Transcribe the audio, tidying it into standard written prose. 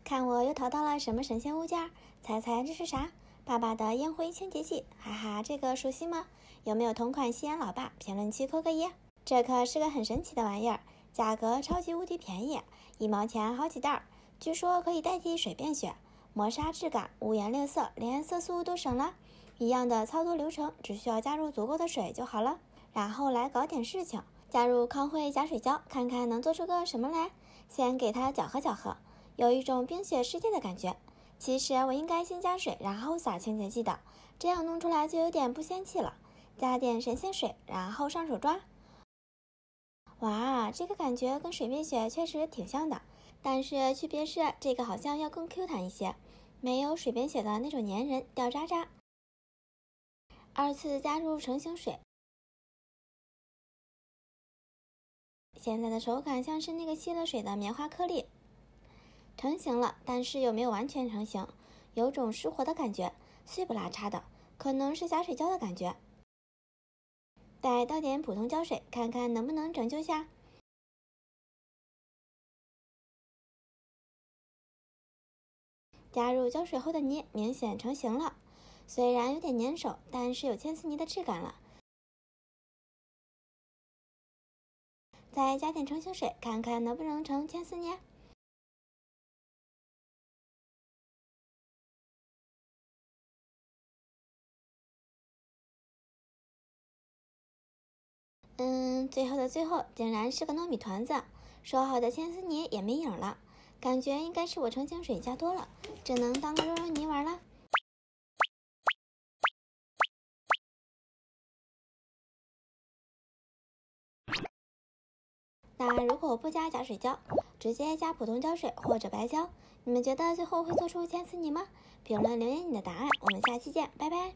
看我又淘到了什么神仙物件？猜猜这是啥？爸爸的烟灰清洁剂，哈哈，这个熟悉吗？有没有同款西安老爸？评论区扣个一。这可是个很神奇的玩意儿，价格超级无敌便宜，1毛钱好几袋儿。据说可以代替水便血，磨砂质感，五颜六色，连色素都省了。一样的操作流程，只需要加入足够的水就好了。然后来搞点事情，加入康慧假水胶，看看能做出个什么来。先给它搅和搅和。有一种冰雪世界的感觉。其实我应该先加水，然后撒清洁剂的，这样弄出来就有点不仙气了。加点神仙水，然后上手抓。哇，这个感觉跟水便血确实挺像的，但是区别是这个好像要更 Q 弹一些，没有水便血的那种粘人掉渣渣。2次加入成型水，现在的手感像是那个吸了水的棉花颗粒。成型了，但是有没有完全成型？有种失活的感觉，碎不拉碴的，可能是假水胶的感觉。再倒点普通胶水，看看能不能拯救下。加入胶水后的泥明显成型了，虽然有点粘手，但是有千丝泥的质感了。再加点成型水，看看能不能成千丝泥。最后的最后，竟然是个糯米团子，说好的千丝泥也没影了，感觉应该是我成型水加多了，只能当个肉肉泥玩了。那如果我不加假水胶，直接加普通胶水或者白胶，你们觉得最后会做出千丝泥吗？评论留言你的答案，我们下期见，拜拜。